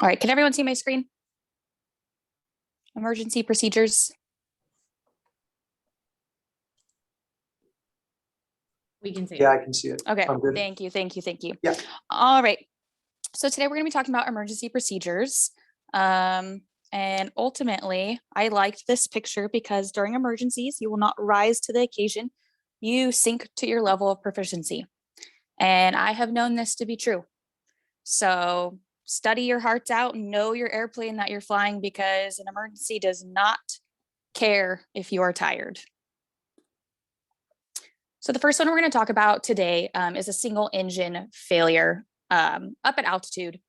All right, can everyone see my screen? Emergency procedures. We can see. Yeah, I can see it. Okay, I'm good. thank you. Yeah. All right, so today we're gonna be talking about emergency procedures. And ultimately, I liked this picture because during emergencies, you will not rise to the occasion. You sink to your level of proficiency. And I have known this to be true. So study your hearts out and know your airplane that you're flying, because an emergency does not care if you are tired. So the first one we're going to talk about today is a single engine failure up at altitude,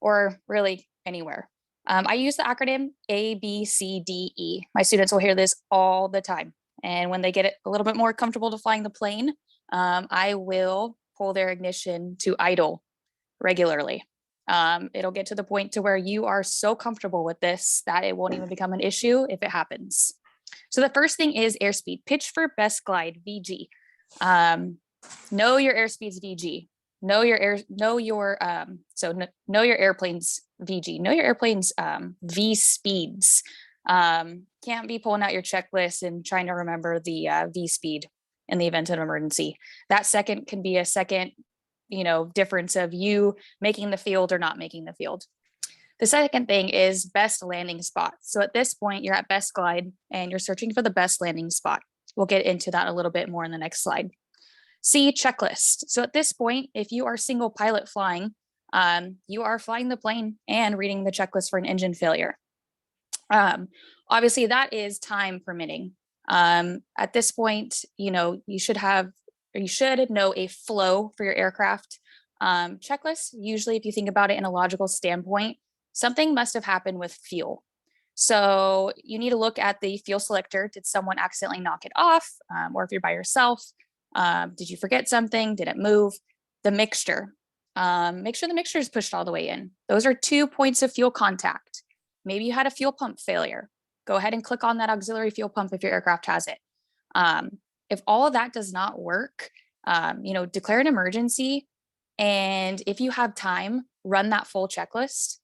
or really anywhere. I use the acronym ABCDE. My students will hear this all the time. And when they get a little bit more comfortable to flying the plane, I will pull their ignition to idle regularly. It'll get to the point to where you are so comfortable with this that it won't even become an issue if it happens. So the first thing is airspeed. Pitch for best glide, VG. Know your airspeed's VG. Know your airplane's VG. Know your airplane's V speeds. Can't be pulling out your checklist and trying to remember the V speed in the event of an emergency. That second can be a second, difference of you making the field or not making the field. The second thing is best landing spot. So at this point, you're at best glide and you're searching for the best landing spot. We'll get into that a little bit more in the next slide. C, checklist. So at this point, if you are single pilot flying, you are flying the plane and reading the checklist for an engine failure. Obviously, that is time permitting. At this point, you should know a flow for your aircraft. Checklist, usually if you think about it in a logical standpoint, something must have happened with fuel. So you need to look at the fuel selector. Did someone accidentally knock it off? Or if you're by yourself, did you forget something? Did it move? The mixture. Make sure the mixture is pushed all the way in. Those are 2 points of fuel contact. Maybe you had a fuel pump failure. Go ahead and click on that auxiliary fuel pump if your aircraft has it. If all of that does not work, declare an emergency. And if you have time, run that full checklist.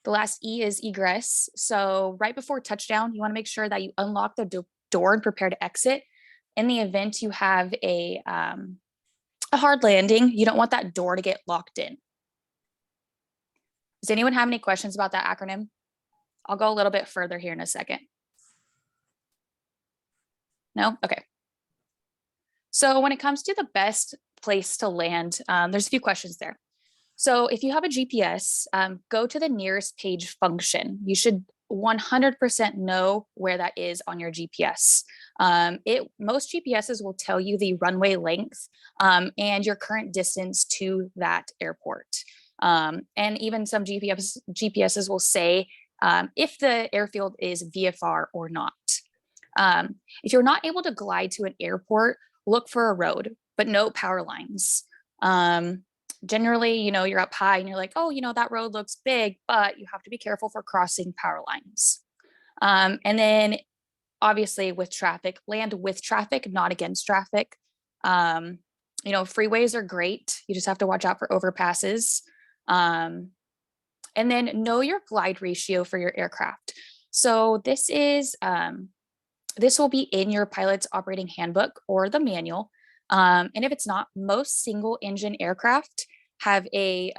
The last E is egress. So right before touchdown, you want to make sure that you unlock the door and prepare to exit. In the event you have a hard landing, you don't want that door to get locked in. Does anyone have any questions about that acronym? I'll go a little bit further here in a second. No? Okay. So when it comes to the best place to land, there's a few questions there. So if you have a GPS, go to the nearest page function. You should 100% know where that is on your GPS. Most GPSs will tell you the runway length and your current distance to that airport. And even some GPSs will say if the airfield is VFR or not. If you're not able to glide to an airport, look for a road, but note power lines. Generally, you're up high and you're like, oh, that road looks big, but you have to be careful for crossing power lines. And then obviously with traffic, land with traffic, not against traffic. Freeways are great. You just have to watch out for overpasses. And then know your glide ratio for your aircraft. So this will be in your pilot's operating handbook or the manual. And if it's not, most single engine aircraft have a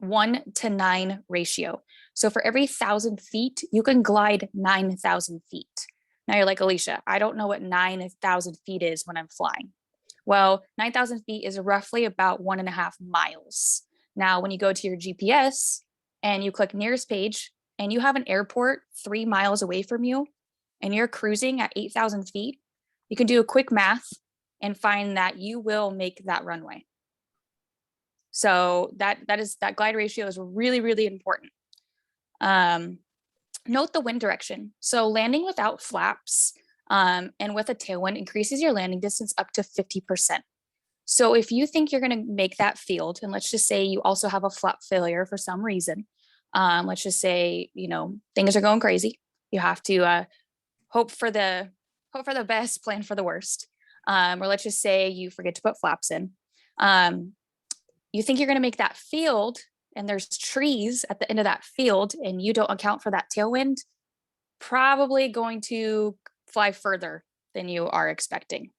1:9 ratio. So for every 1,000 feet, you can glide 9,000 feet. Now you're like, Alicia, I don't know what 9,000 feet is when I'm flying. Well, 9,000 feet is roughly about 1.5 miles. Now, when you go to your GPS and you click nearest page and you have an airport 3 miles away from you and you're cruising at 8,000 feet, you can do a quick math and find that you will make that runway. So that glide ratio is really, really important. Note the wind direction. So landing without flaps and with a tailwind increases your landing distance up to 50%. So if you think you're going to make that field, and let's just say you also have a flap failure for some reason, let's just say, things are going crazy. You have to hope for the best, plan for the worst. Or let's just say you forget to put flaps in. You think you're going to make that field and there's trees at the end of that field and you don't account for that tailwind, probably going to fly further than you are expecting.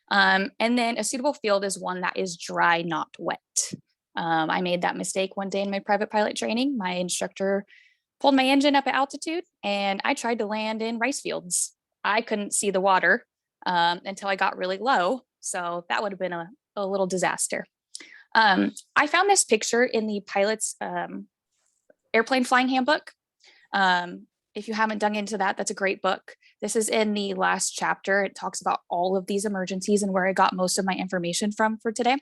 And then a suitable field is one that is dry, not wet. I made that mistake one day in my private pilot training. My instructor pulled my engine up at altitude and I tried to land in rice fields. I couldn't see the water until I got really low. So that would have been a little disaster. I found this picture in the pilot's airplane flying handbook. If you haven't dug into that, that's a great book. This is in the last chapter. It talks about all of these emergencies and where I got most of my information from for today.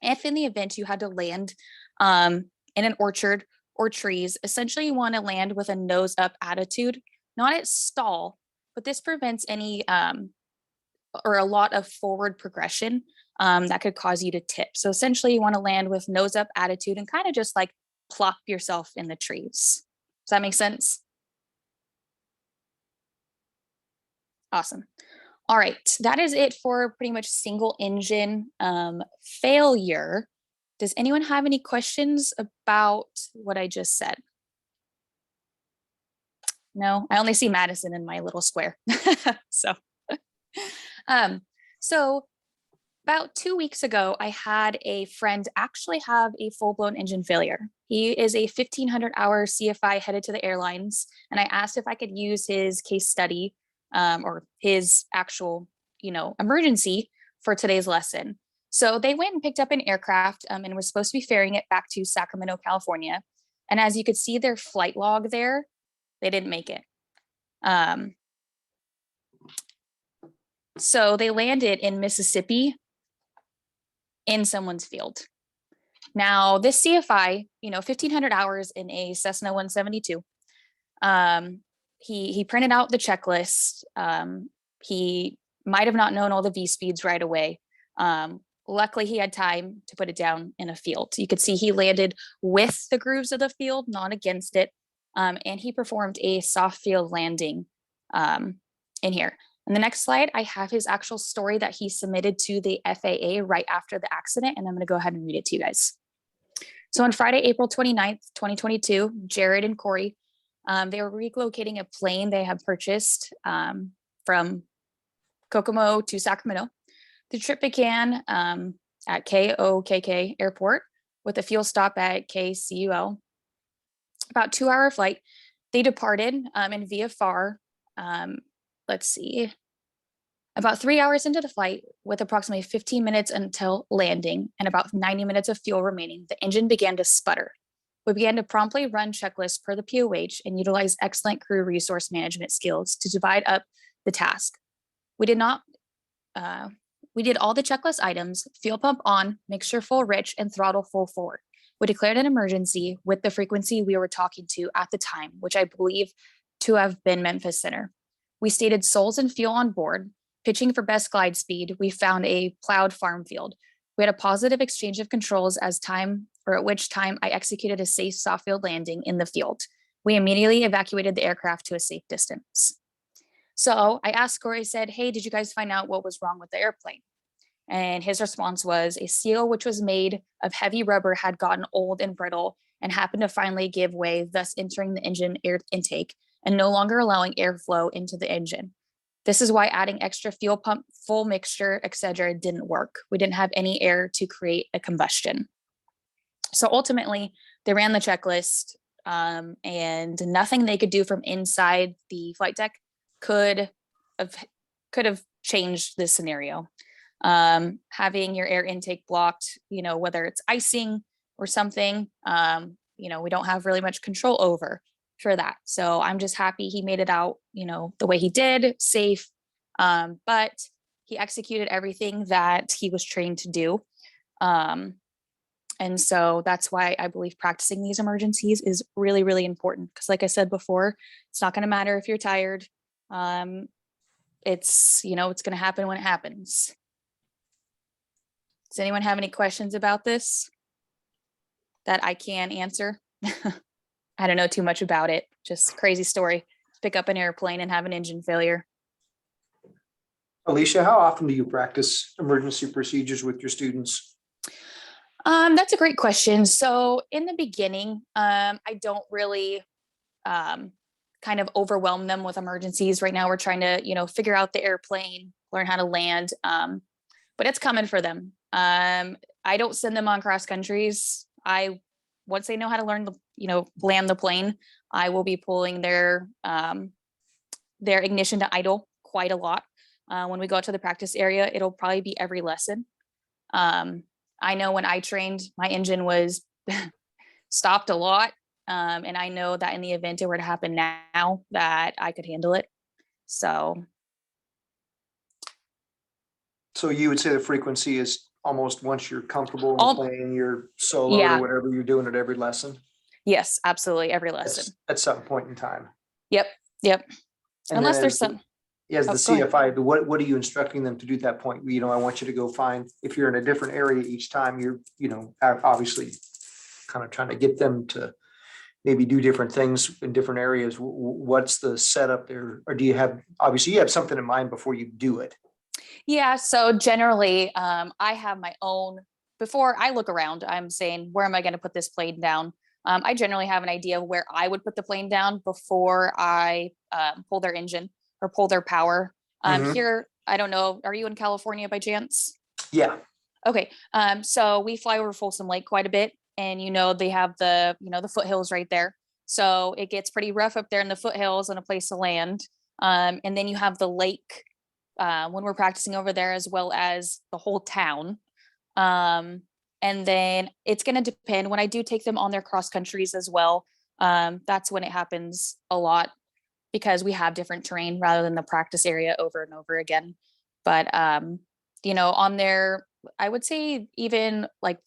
If in the event you had to land in an orchard or trees, essentially you want to land with a nose up attitude, not at stall, but this prevents any or a lot of forward progression that could cause you to tip. So essentially you want to land with nose up attitude and kind of just like plop yourself in the trees. Does that make sense? Awesome. All right, that is it for pretty much single engine failure. Does anyone have any questions about what I just said? No, I only see Madison in my little square. So about 2 weeks ago, I had a friend actually have a full-blown engine failure. He is a 1,500-hour CFI headed to the airlines, and I asked if I could use his case study or his actual, emergency for today's lesson. So they went and picked up an aircraft and was supposed to be ferrying it back to Sacramento, California. And as you could see their flight log there, they didn't make it. So they landed in Mississippi in someone's field. Now this CFI, 1,500 hours in a Cessna 172. He printed out the checklist. He might have not known all the V speeds right away. Luckily, he had time to put it down in a field. You could see he landed with the grooves of the field, not against it. And he performed a soft field landing in here. On the next slide, I have his actual story that he submitted to the FAA right after the accident, and I'm going to go ahead and read it to you guys. So on Friday, April 29th, 2022, Jared and Corey, they were relocating a plane they had purchased from Kokomo to Sacramento. The trip began at KOKK Airport with a fuel stop at KCUL. About 2-hour flight. They departed in VFR. Let's see, about 3 hours into the flight with approximately 15 minutes until landing and about 90 minutes of fuel remaining, the engine began to sputter. We began to promptly run checklists per the POH and utilize excellent crew resource management skills to divide up the task. We did all the checklist items: fuel pump on, mixture full rich, and throttle full forward. We declared an emergency with the frequency we were talking to at the time, which I believe to have been Memphis Center. We stated souls and fuel on board. Pitching for best glide speed, we found a plowed farm field. We had a positive exchange of controls at which time I executed a safe soft field landing in the field. We immediately evacuated the aircraft to a safe distance. So I asked Corey, I said, hey, did you guys find out what was wrong with the airplane? And his response was a seal, which was made of heavy rubber, had gotten old and brittle and happened to finally give way, thus entering the engine air intake and no longer allowing airflow into the engine. This is why adding extra fuel pump, full mixture, etc. didn't work. We didn't have any air to create a combustion. So ultimately, they ran the checklist and nothing they could do from inside the flight deck could have changed this scenario. Having your air intake blocked, whether it's icing or something, we don't have really much control over for that. So I'm just happy he made it out, the way he did, safe, but he executed everything that he was trained to do. And so that's why I believe practicing these emergencies is really, really important. Because like I said before, it's not going to matter if you're tired. It's going to happen when it happens. Does anyone have any questions about this that I can answer? I don't know too much about it. Just crazy story. Pick up an airplane and have an engine failure. Alicia, how often do you practice emergency procedures with your students? That's a great question. So in the beginning, I don't really kind of overwhelm them with emergencies. Right now, we're trying to, figure out the airplane, learn how to land, but it's coming for them. I don't send them on cross countries. Once they know how to learn land the plane, I will be pulling their ignition to idle quite a lot. When we go out to the practice area, it'll probably be every lesson. I know when I trained, my engine was stopped a lot. And I know that in the event it were to happen now, that I could handle it. So you would say the frequency is almost once you're comfortable in playing your solo yeah. or whatever you're doing at every lesson? Yes, absolutely. Every lesson. At some point in time. Yep. And unless there's some. As the CFI, what are you instructing them to do at that point? I want you to go find, if you're in a different area each time, you're, obviously kind of trying to get them to maybe do different things in different areas. What's the setup there? Or do you obviously you have something in mind before you do it? Yeah. So generally, I have my own, before I look around, I'm saying, where am I going to put this plane down? I generally have an idea of where I would put the plane down before I pull their engine or pull their power. Here, I don't know, are you in California by chance? Yeah. Okay. So we fly over Folsom Lake quite a bit, and they have the foothills right there. So it gets pretty rough up there in the foothills and a place to land. And then you have the lake when we're practicing over there, as well as the whole town. And then it's going to depend when I do take them on their cross countries as well. That's when it happens a lot, because we have different terrain rather than the practice area over and over again. But, on their, I would say even like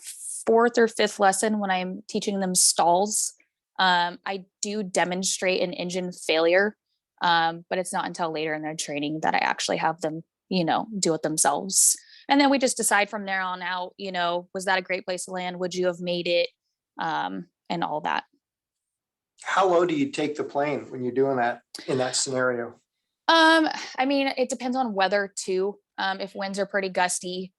fourth or fifth lesson, when I'm teaching them stalls, I do demonstrate an engine failure. But it's not until later in their training that I actually have them, do it themselves. And then we just decide from there on out, was that a great place to land? Would you have made it? And all that. How low do you take the plane when you're doing that in that scenario? I mean, it depends on weather too. If winds are pretty gusty,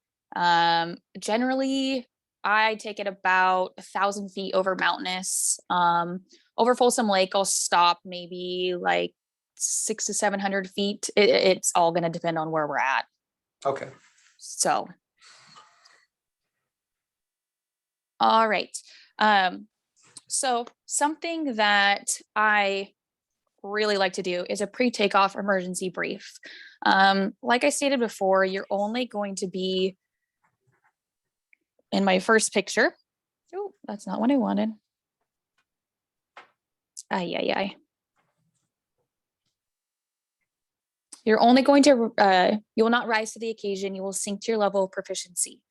generally I take it about 1,000 feet over mountainous. Over Folsom Lake, I'll stop maybe like 600 to 700 feet. It's all going to depend on where we're at. Okay. So, all right. So something that I really like to do is a pre-takeoff emergency brief. Like I stated before, you're only going to be in my first picture. Oh, that's not what I wanted. You're only going to, you will not rise to the occasion. You will sink to your level of proficiency.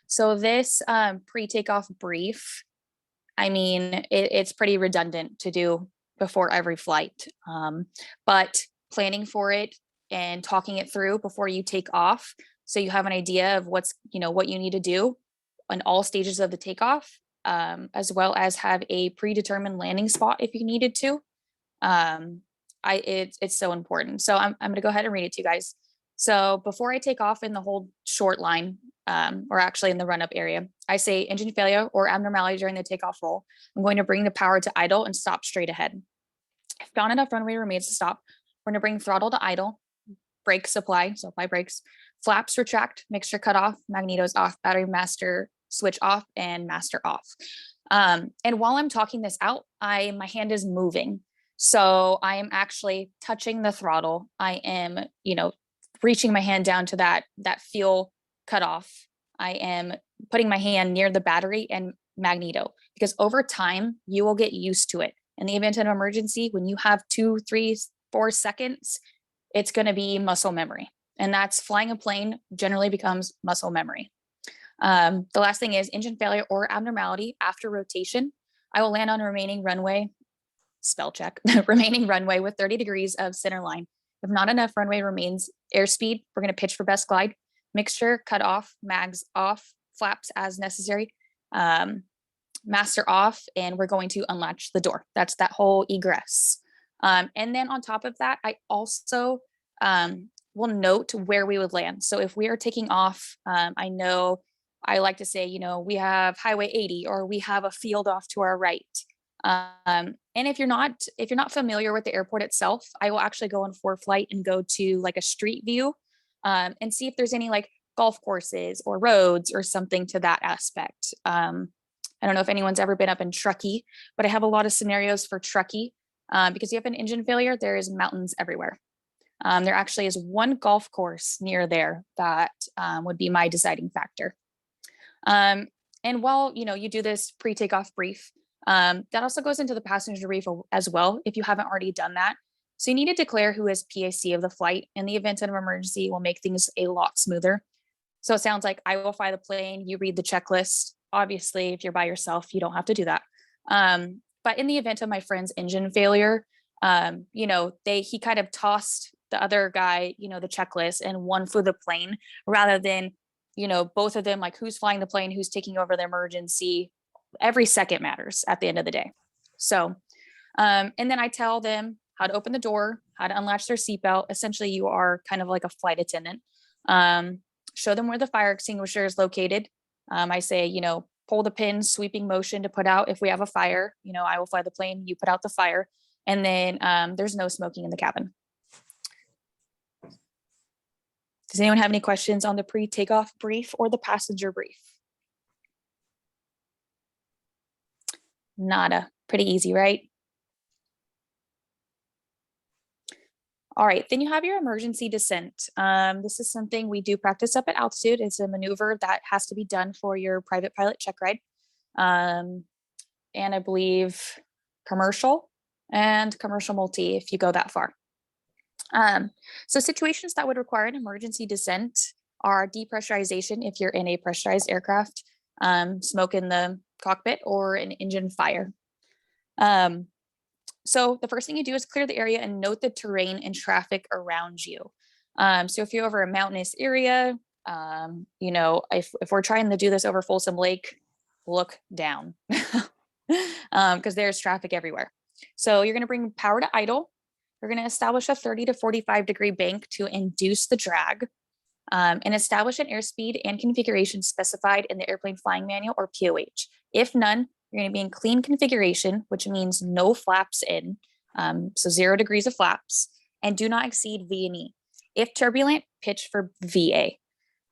So this pre-takeoff brief, I mean, it's pretty redundant to do before every flight. But planning for it and talking it through before you take off, so you have an idea of what you need to do on all stages of the takeoff, as well as have a predetermined landing spot if you needed to. It's so important. So I'm going to go ahead and read it to you guys. So before I take off in the whole short line, or actually in the run-up area, I say engine failure or abnormality during the takeoff roll. I'm going to bring the power to idle and stop straight ahead. If not enough runway remains to stop, we're going to bring throttle to idle, brake supply, so apply brakes, flaps retract, mixture cut off, magnetos off, battery master switch off, and master off. And while I'm talking this out, my hand is moving. So I am actually touching the throttle. I am, reaching my hand down to that fuel cutoff. I am putting my hand near the battery and magneto, because over time you will get used to it. In the event of an emergency, when you have 2, 3, 4 seconds, it's going to be muscle memory. And that's flying a plane generally becomes muscle memory. The last thing is engine failure or abnormality after rotation. I will land on a remaining runway, spell check, remaining runway with 30 degrees of center line. If not enough runway remains, airspeed, we're going to pitch for best glide, mixture, cut off, mags off, flaps as necessary, master off, and we're going to unlatch the door. That's that whole egress. And then on top of that, I also will note where we would land. So if we are taking off, I know I like to say, we have Highway 80 or we have a field off to our right. And if you're not familiar with the airport itself, I will actually go on ForeFlight and go to like a street view, and see if there's any like golf courses or roads or something to that aspect. I don't know if anyone's ever been up in Truckee, but I have a lot of scenarios for Truckee, because you have an engine failure. There is mountains everywhere. There actually is one golf course near there that would be my deciding factor. And while you do this pre-takeoff brief, that also goes into the passenger brief as well, if you haven't already done that. So you need to declare who is PAC of the flight. In the event of an emergency, will make things a lot smoother. So it sounds like I will fly the plane, you read the checklist. Obviously, if you're by yourself, you don't have to do that. But in the event of my friend's engine failure, he kind of tossed the other guy, the checklist, and one flew the plane rather than, both of them, like who's flying the plane, who's taking over the emergency. Every second matters at the end of the day. So, and then I tell them how to open the door, how to unlatch their seatbelt. Essentially, you are kind of like a flight attendant. Show them where the fire extinguisher is located. I say, pull the pin, sweeping motion to put out if we have a fire. I will fly the plane, you put out the fire. And then there's no smoking in the cabin. Does anyone have any questions on the pre-takeoff brief or the passenger brief? Nada. Pretty easy, right? All right, then you have your emergency descent. This is something we do practice up at altitude. It's a maneuver that has to be done for your private pilot check ride. And I believe commercial and commercial multi if you go that far. So situations that would require an emergency descent are depressurization if you're in a pressurized aircraft, smoke in the cockpit, or an engine fire. So the first thing you do is clear the area and note the terrain and traffic around you. So if you're over a mountainous area, if we're trying to do this over Folsom Lake, look down because there's traffic everywhere. So you're going to bring power to idle. You're going to establish a 30 to 45 degree bank to induce the drag, and establish an airspeed and configuration specified in the airplane flying manual or POH. If none, you're going to be in clean configuration, which means no flaps in, so 0 degrees of flaps, and do not exceed V and E. If turbulent, pitch for VA,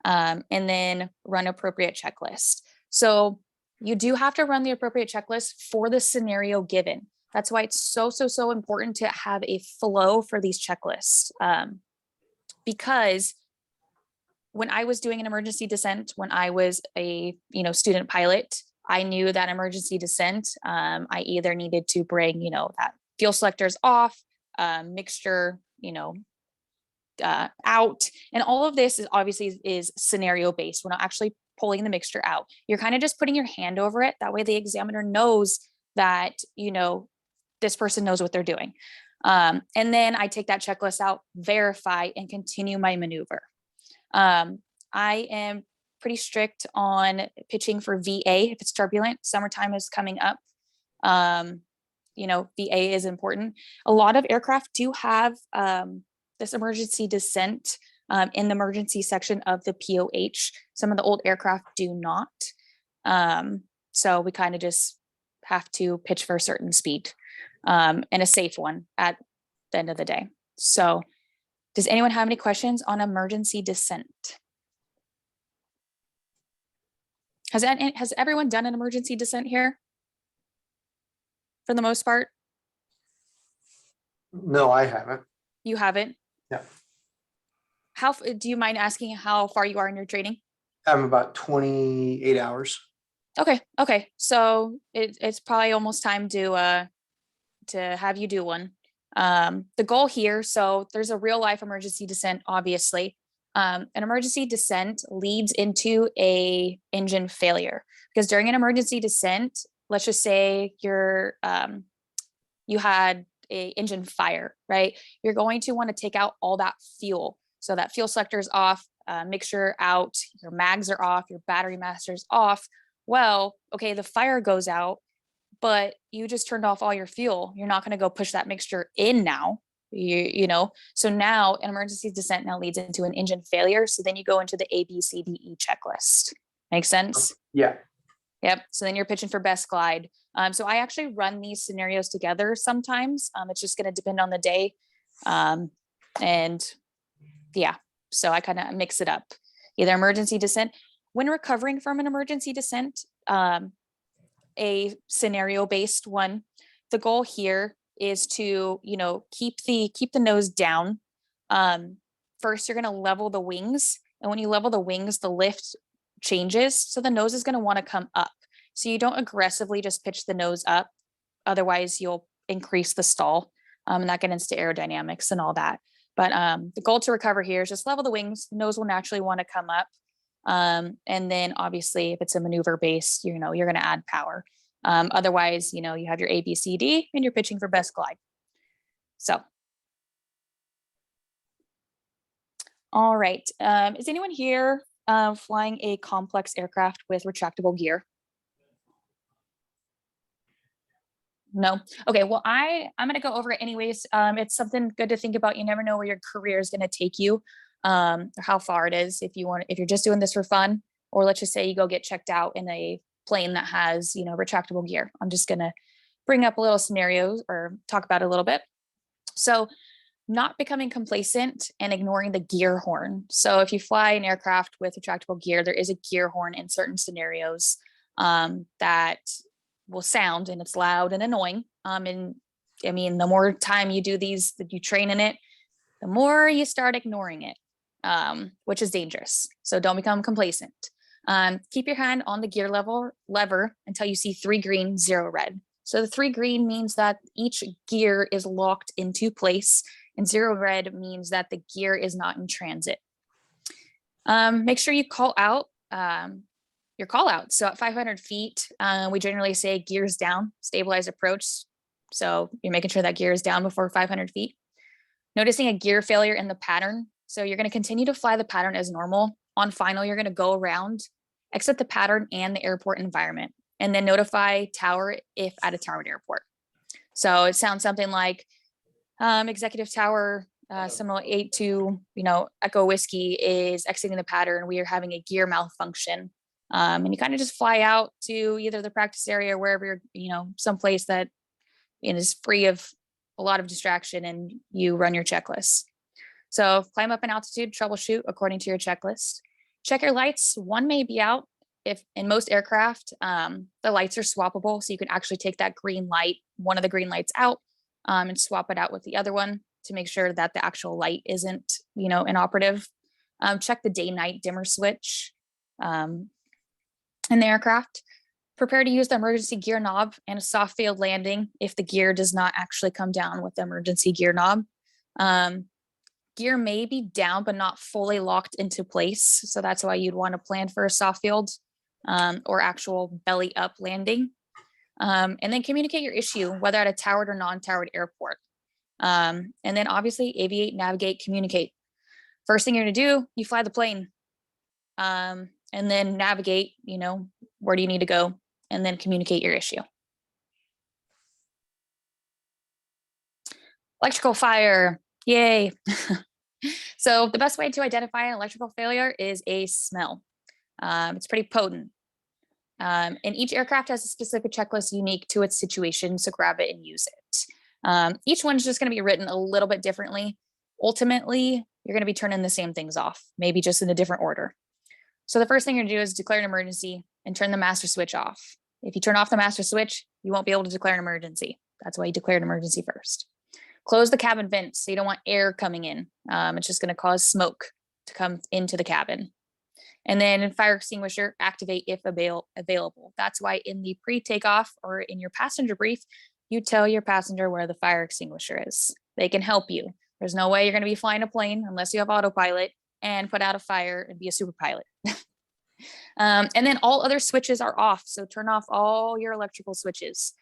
and then run appropriate checklist. So you do have to run the appropriate checklist for the scenario given. That's why it's so important to have a flow for these checklists, because when I was doing an emergency descent, when I was a student pilot, I knew that emergency descent, I either needed to bring that fuel selectors off, mixture out, and all of this is obviously is scenario based. We're not actually pulling the mixture out. You're kind of just putting your hand over it. That way the examiner knows that this person knows what they're doing. And then I take that checklist out, verify, and continue my maneuver. I am pretty strict on pitching for VA if it's turbulent. Summertime is coming up. VA is important. A lot of aircraft do have this emergency descent in the emergency section of the POH. Some of the old aircraft do not. So we kind of just have to pitch for a certain speed, and a safe one at the end of the day. So does anyone have any questions on emergency descent? Has everyone done an emergency descent here for the most part? No, I haven't. You haven't? Yeah. Do you mind asking how far you are in your training? I'm about 28 hours. Okay. So it's probably almost time to have you do one. The goal here, so there's a real life emergency descent, obviously. An emergency descent leads into a engine failure, because during an emergency descent, let's just say you had a engine fire, right? You're going to want to take out all that fuel. So that fuel selector is off, mixture out, your mags are off, your battery master's off. Well, okay, the fire goes out, but you just turned off all your fuel. You're not going to go push that mixture in now. So now an emergency descent now leads into an engine failure. So then you go into the A, B, C, D, E checklist. Make sense? Yeah. Yep. So then you're pitching for best glide. So I actually run these scenarios together sometimes. It's just going to depend on the day. And yeah, so I kind of mix it up. Either emergency descent. When recovering from an emergency descent, a scenario-based one, the goal here is to, keep the nose down. First, you're going to level the wings. And when you level the wings, the lift changes. So the nose is going to want to come up. So you don't aggressively just pitch the nose up. Otherwise, you'll increase the stall, and that gets into aerodynamics and all that. But the goal to recover here is just level the wings. The nose will naturally want to come up. And then obviously, if it's a maneuver based, you're going to add power. Otherwise, you have your A, B, C, D, and you're pitching for best glide. So. All right. Is anyone here flying a complex aircraft with retractable gear? No. Okay. Well, I'm going to go over it anyways. It's something good to think about. You never know where your career is going to take you, or how far it is. If you're just doing this for fun, or let's just say you go get checked out in a plane that has, retractable gear. I'm just going to bring up a little scenarios or talk about it a little bit. So not becoming complacent and ignoring the gear horn. So if you fly an aircraft with retractable gear, there is a gear horn in certain scenarios that will sound, and it's loud and annoying. And I mean, the more time you do these, that you train in it, the more you start ignoring it, which is dangerous. So don't become complacent. Keep your hand on the gear lever until you see 3 green, 0 red. So the 3 green means that each gear is locked into place, and 0 red means that the gear is not in transit. Make sure you call out your call out. So at 500 feet, we generally say gears down, stabilize approach. So you're making sure that gear is down before 500 feet. Noticing a gear failure in the pattern. So you're going to continue to fly the pattern as normal. On final, you're going to go around, exit the pattern and the airport environment, and then notify tower if at a towered airport. So it sounds something like executive tower, similar 82, Echo Whiskey is exiting the pattern. We are having a gear malfunction. And you kind of just fly out to either the practice area or wherever you're, someplace that is free of a lot of distraction, and you run your checklist. So climb up in altitude, troubleshoot according to your checklist. Check your lights. One may be out. If in most aircraft, the lights are swappable. So you can actually take that green light, one of the green lights out, and swap it out with the other one to make sure that the actual light isn't, inoperative. Check the day-night dimmer switch in the aircraft. Prepare to use the emergency gear knob and a soft field landing if the gear does not actually come down with the emergency gear knob. Gear may be down, but not fully locked into place. So that's why you'd want to plan for a soft field or actual belly up landing. And then communicate your issue, whether at a towered or non-towered airport. And then obviously aviate, navigate, communicate. First thing you're going to do, you fly the plane. And then navigate, where do you need to go? And then communicate your issue. Electrical fire, yay. So the best way to identify an electrical failure is a smell. It's pretty potent. And each aircraft has a specific checklist unique to its situation, so grab it and use it. Each one's just going to be written a little bit differently. Ultimately, you're going to be turning the same things off, maybe just in a different order. So the first thing you're going to do is declare an emergency and turn the master switch off. If you turn off the master switch, you won't be able to declare an emergency. That's why you declare an emergency first. Close the cabin vents so you don't want air coming in. It's just going to cause smoke to come into the cabin. And then fire extinguisher, activate if available. That's why in the pre-takeoff or in your passenger brief, you tell your passenger where the fire extinguisher is. They can help you. There's no way you're going to be flying a plane unless you have autopilot and put out a fire and be a super pilot. And then all other switches are off. So turn off all your electrical switches,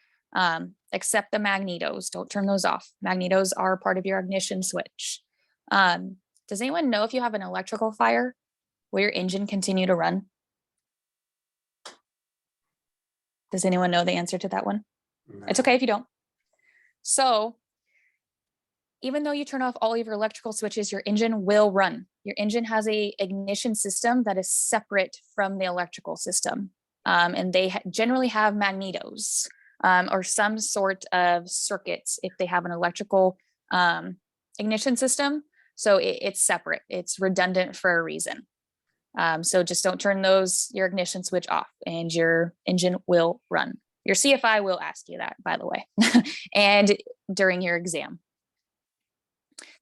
except the magnetos. Don't turn those off. Magnetos are part of your ignition switch. Does anyone know if you have an electrical fire, will your engine continue to run? Does anyone know the answer to that one? No. It's okay if you don't. So even though you turn off all of your electrical switches, your engine will run. Your engine has a ignition system that is separate from the electrical system. And they generally have magnetos or some sort of circuits if they have an electrical ignition system. So it's separate, it's redundant for a reason. So just don't turn your ignition switch off and your engine will run. Your CFI will ask you that, by the way, and during your exam.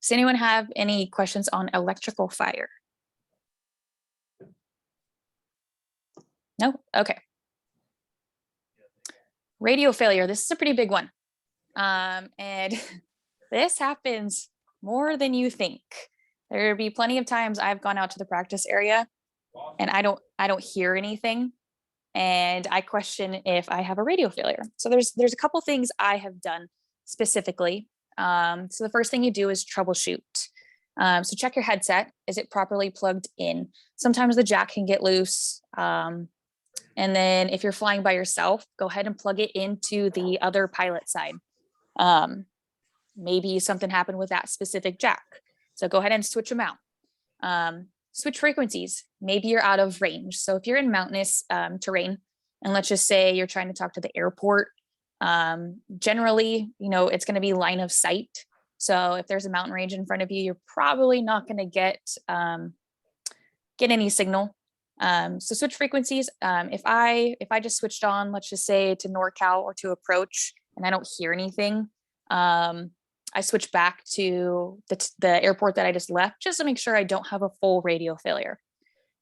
Does anyone have any questions on electrical fire? No? Okay. Radio failure. This is a pretty big one. And this happens more than you think. There'll be plenty of times I've gone out to the practice area and I don't hear anything. And I question if I have a radio failure. So there's a couple things I have done specifically. So the first thing you do is troubleshoot. So check your headset. Is it properly plugged in? Sometimes the jack can get loose. And then if you're flying by yourself, go ahead and plug it into the other pilot side. Maybe something happened with that specific jack. So go ahead and switch them out. Switch frequencies. Maybe you're out of range. So if you're in mountainous terrain, and let's just say you're trying to talk to the airport, generally, it's going to be line of sight. So if there's a mountain range in front of you, you're probably not going to get any signal. So switch frequencies. If I just switched on, let's just say to NorCal or to approach, and I don't hear anything, I switch back to the airport that I just left, just to make sure I don't have a full radio failure.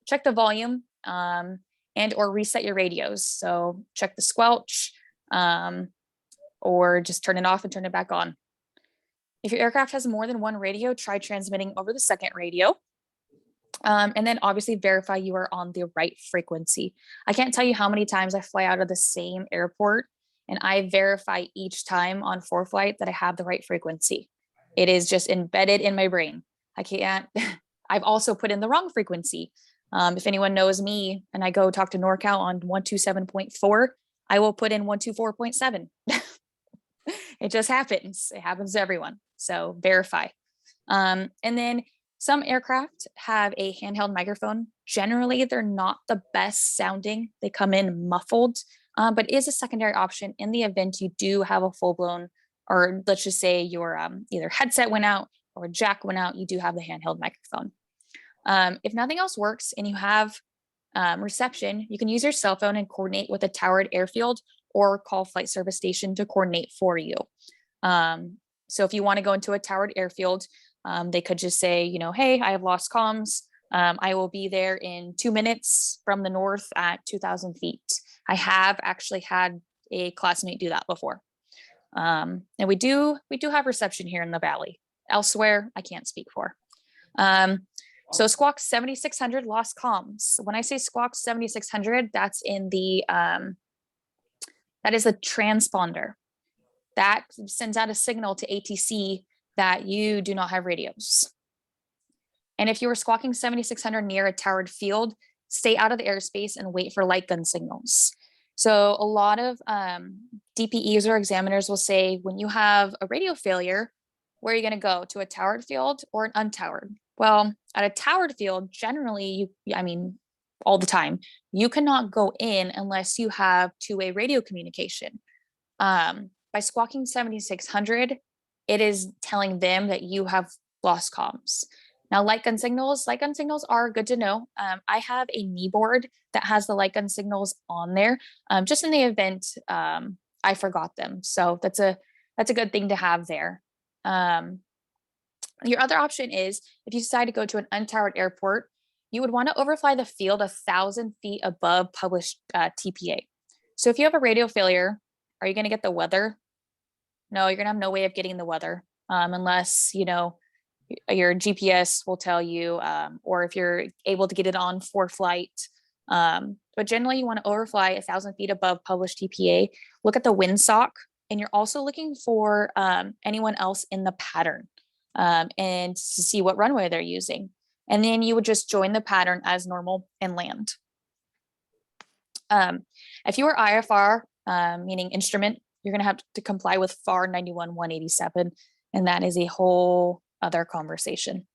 Check the volume and or reset your radios. So check the squelch or just turn it off and turn it back on. If your aircraft has more than one radio, try transmitting over the second radio. And then obviously verify you are on the right frequency. I can't tell you how many times I fly out of the same airport and I verify each time on ForeFlight that I have the right frequency. It is just embedded in my brain. I can't, I've also put in the wrong frequency. If anyone knows me and I go talk to NorCal on 127.4, I will put in 124.7. It just happens. It happens to everyone. So verify. And then some aircraft have a handheld microphone. Generally, they're not the best sounding. They come in muffled, but is a secondary option in the event you do have a full-blown, or let's just say your either headset went out or jack went out, you do have the handheld microphone. If nothing else works and you have reception, you can use your cell phone and coordinate with a towered airfield or call flight service station to coordinate for you. So if you want to go into a towered airfield, they could just say, hey, I have lost comms. I will be there in 2 minutes from the north at 2,000 feet. I have actually had a classmate do that before. And we do have reception here in the Valley. Elsewhere, I can't speak for. So Squawk 7600 lost comms. When I say Squawk 7600, that's in the, that is a transponder. That sends out a signal to ATC that you do not have radios. And if you were squawking 7600 near a towered field, stay out of the airspace and wait for light gun signals. So a lot of DPEs or examiners will say, when you have a radio failure, where are you going to go? To a towered field or an untowered? Well, at a towered field, generally, all the time, you cannot go in unless you have two-way radio communication. By squawking 7600, it is telling them that you have lost comms. Now, light gun signals are good to know. I have a knee board that has the light gun signals on there, just in the event I forgot them. So that's a good thing to have there. Your other option is, if you decide to go to an untowered airport, you would want to overfly the field 1,000 feet above published TPA. So if you have a radio failure, are you going to get the weather? No, you're going to have no way of getting the weather unless, your GPS will tell you, or if you're able to get it on ForeFlight. But generally, you want to overfly 1,000 feet above published TPA. Look at the windsock, and you're also looking for anyone else in the pattern and to see what runway they're using. And then you would just join the pattern as normal and land. If you are IFR, meaning instrument, you're going to have to comply with FAR 91-187. And that is a whole other conversation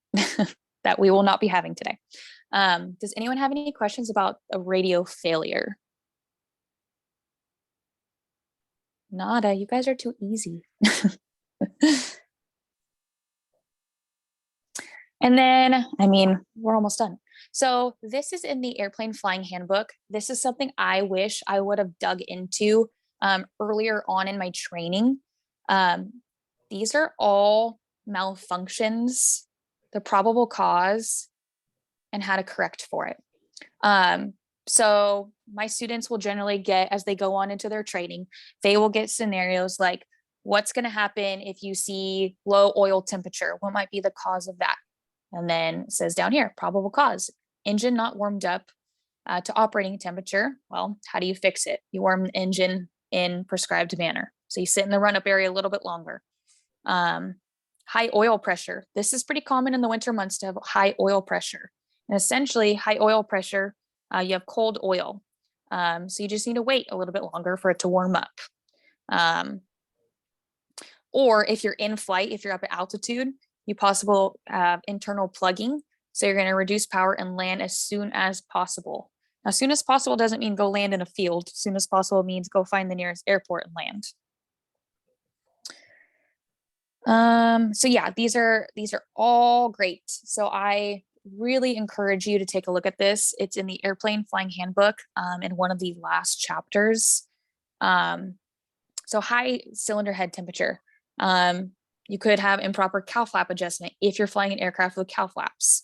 that we will not be having today. Does anyone have any questions about a radio failure? Nada, you guys are too easy. And then, I mean, we're almost done. So this is in the airplane flying handbook. This is something I wish I would have dug into earlier on in my training. These are all malfunctions, the probable cause, and how to correct for it. So my students will generally get, as they go on into their training, they will get scenarios like, what's going to happen if you see low oil temperature? What might be the cause of that? And then it says down here, probable cause, engine not warmed up to operating temperature. Well, how do you fix it? You warm the engine in prescribed manner. So you sit in the run-up area a little bit longer. High oil pressure. This is pretty common in the winter months to have high oil pressure. And essentially, high oil pressure, you have cold oil. So you just need to wait a little bit longer for it to warm up. Or if you're in flight, if you're up at altitude, you possible internal plugging. So you're going to reduce power and land as soon as possible. Now, as soon as possible doesn't mean go land in a field. As soon as possible means go find the nearest airport and land. So yeah, these are all great. So I really encourage you to take a look at this. It's in the airplane flying handbook in one of the last chapters. So high cylinder head temperature. You could have improper cowl flap adjustment if you're flying an aircraft with cowl flaps.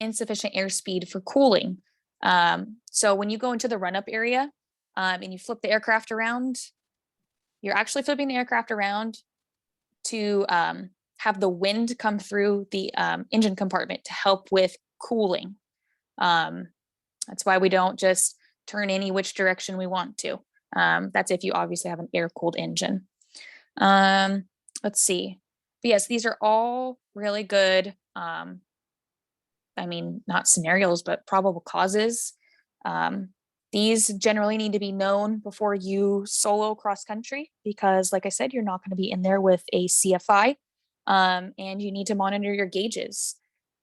Insufficient airspeed for cooling. So when you go into the run-up area and you flip the aircraft around, you're actually flipping the aircraft around to have the wind come through the engine compartment to help with cooling. That's why we don't just turn any which direction we want to. That's if you obviously have an air-cooled engine. Let's see. But yes, these are all really good. I mean, not scenarios, but probable causes. These generally need to be known before you solo cross country, because like I said, you're not going to be in there with a CFI, and you need to monitor your gauges.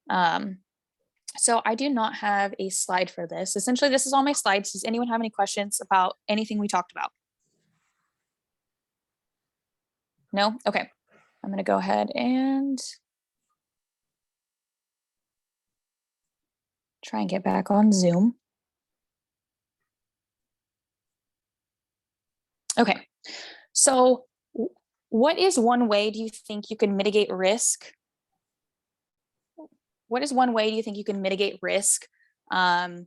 So I do not have a slide for this. Essentially, this is all my slides. Does anyone have any questions about anything we talked about? No? Okay. I'm going to go ahead and try and get back on Zoom. Okay. So what is one way do you think you can mitigate risk? What is one way do you think you can mitigate risk when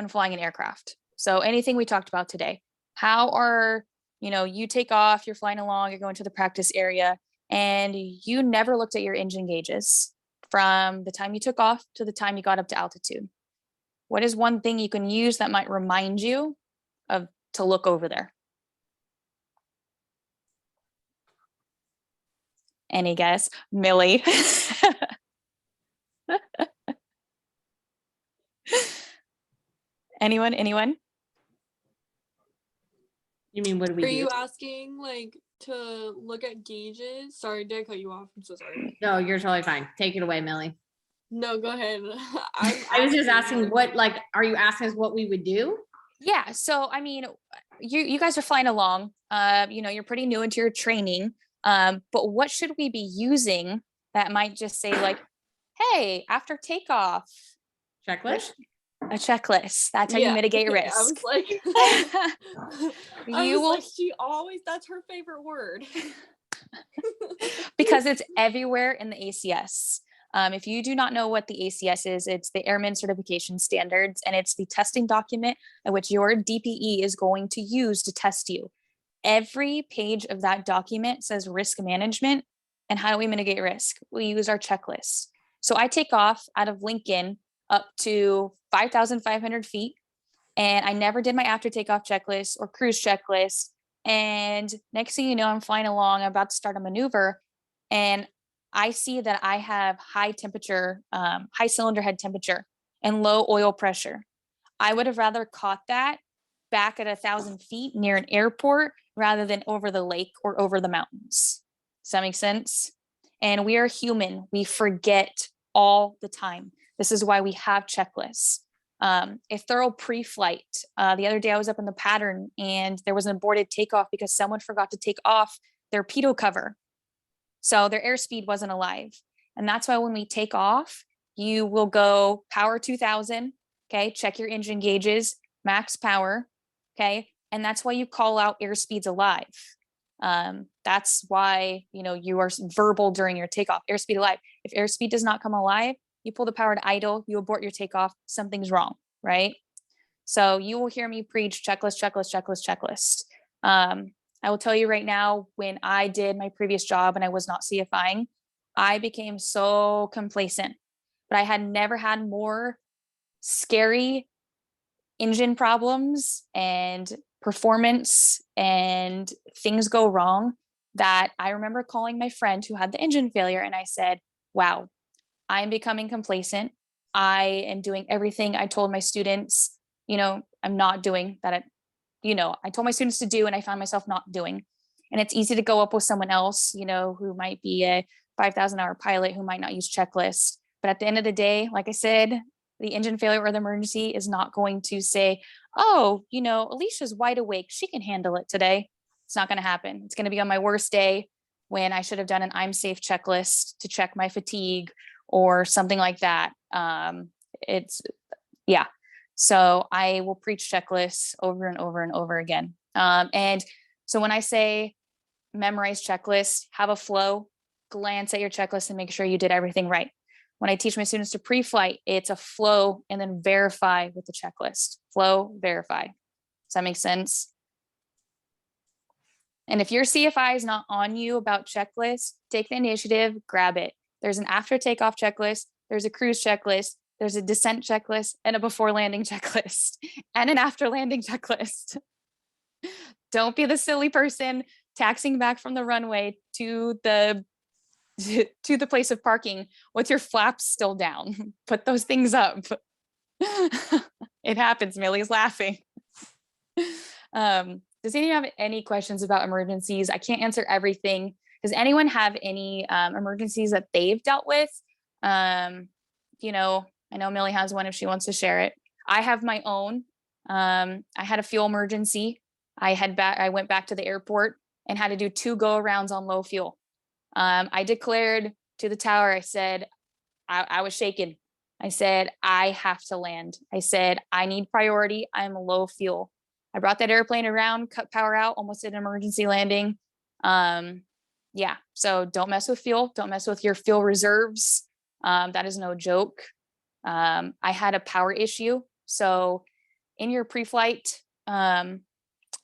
flying an aircraft? So anything we talked about today, how are, you take off, you're flying along, you're going to the practice area, and you never looked at your engine gauges from the time you took off to the time you got up to altitude. What is one thing you can use that might remind you to look over there? Any guess? Millie. Anyone? You mean, what do we Are do? you asking like to look at gauges? Sorry, did I cut you off? I'm so sorry. No, you're totally fine. Take it away, Millie. No, go ahead. I was just asking are you asking us what we would do? Yeah. So, I mean, you guys are flying along, you're pretty new into your training. But what should we be using that might just say like, hey, after takeoff, Checklist? a checklist. That's how you mitigate okay, risk. I was like, that's her favorite word. Because it's everywhere in the ACS. If you do not know what the ACS is, it's the Airman Certification Standards, and it's the testing document at which your DPE is going to use to test you. Every page of that document says risk management and how do we mitigate risk? We use our checklist. So I take off out of Lincoln up to 5,500 feet, and I never did my after takeoff checklist or cruise checklist. And next thing you know, I'm flying along, I'm about to start a maneuver, and I see that I have high temperature, high cylinder head temperature and low oil pressure. I would have rather caught that back at 1,000 feet near an airport rather than over the lake or over the mountains. Does that make sense? And we are human. We forget all the time. This is why we have checklists. A thorough pre-flight. The other day I was up in the pattern and there was an aborted takeoff because someone forgot to take off their pitot cover. So their airspeed wasn't alive. And that's why when we take off, you will go power 2000, okay? Check your engine gauges, max power, okay? And that's why you call out airspeeds alive. That's why, you are verbal during your takeoff, airspeed alive. If airspeed does not come alive, you pull the power to idle, you abort your takeoff, something's wrong, right? So you will hear me preach checklist, checklist, checklist, checklist. I will tell you right now, when I did my previous job and I was not CFIing, I became so complacent, but I had never had more scary engine problems and performance and things go wrong that I remember calling my friend who had the engine failure. And I said, wow, I'm becoming complacent. I am doing everything I told my students, I'm not doing that. I told my students to do, and I found myself not doing. And it's easy to go up with someone else, who might be a 5,000 hour pilot who might not use checklists. But at the end of the day, like I said, the engine failure or the emergency is not going to say, oh, Alicia's wide awake, she can handle it today. It's not going to happen. It's going to be on my worst day when I should have done an I'm safe checklist to check my fatigue or something like that. So I will preach checklists over and over and over again. And so when I say memorize checklists, have a flow, glance at your checklist and make sure you did everything right. When I teach my students to pre-flight, it's a flow and then verify with the checklist. Flow, verify. Does that make sense? And if your CFI is not on you about checklists, take the initiative, grab it. There's an after takeoff checklist, there's a cruise checklist, there's a descent checklist and a before landing checklist and an after landing checklist. Don't be the silly person taxiing back from the runway to the place of parking with your flaps still down. Put those things up. It happens. Millie's laughing. Does anyone have any questions about emergencies? I can't answer everything. Does anyone have any emergencies that they've dealt with? I know Millie has one if she wants to share it. I have my own. I had a fuel emergency. I went back to the airport and had to do 2 go-arounds on low fuel. I declared to the tower, I said, I was shaken. I said, I have to land. I said, I need priority. I'm low fuel. I brought that airplane around, cut power out, almost did an emergency landing. So don't mess with fuel. Don't mess with your fuel reserves. That is no joke. I had a power issue. So in your pre-flight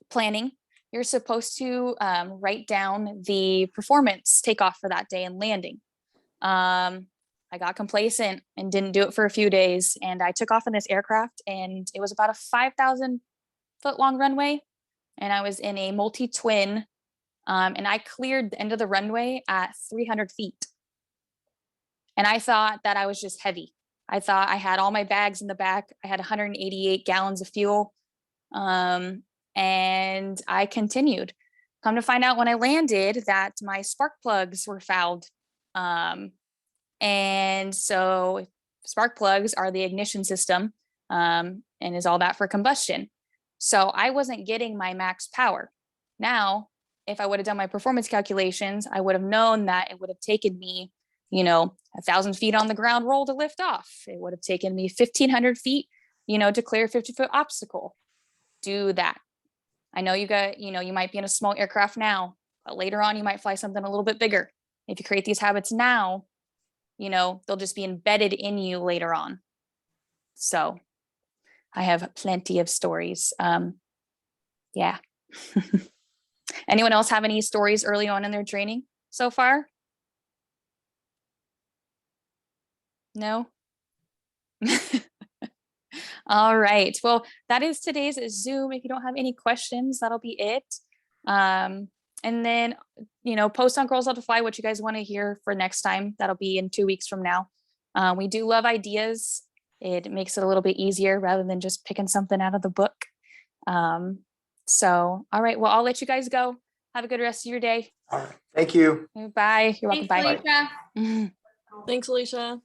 planning, you're supposed to write down the performance takeoff for that day and landing. I got complacent and didn't do it for a few days. And I took off in this aircraft and it was about a 5,000 foot long runway. And I was in a multi-twin and I cleared the end of the runway at 300 feet. And I thought that I was just heavy. I thought I had all my bags in the back. I had 188 gallons of fuel. And I continued. Come to find out when I landed that my spark plugs were fouled. And so spark plugs are the ignition system and is all that for combustion. So I wasn't getting my max power. Now, if I would have done my performance calculations, I would have known that it would have taken me, 1,000 feet on the ground roll to lift off. It would have taken me 1,500 feet, to clear a 50-foot obstacle. Do that. I know you might be in a small aircraft now, but later on you might fly something a little bit bigger. If you create these habits now, they'll just be embedded in you later on. So I have plenty of stories. Yeah. Anyone else have any stories early on in their training so far? No? All right. Well, that is today's Zoom. If you don't have any questions, that'll be it. And then, post on Girls Love to Fly what you guys want to hear for next time. That'll be in 2 weeks from now. We do love ideas. It makes it a little bit easier rather than just picking something out of the book. All right. Well, I'll let you guys go. Have a good rest of your day. All right. Thank you. Bye. You're welcome. Thanks, Bye. Alicia. Thanks, Alicia.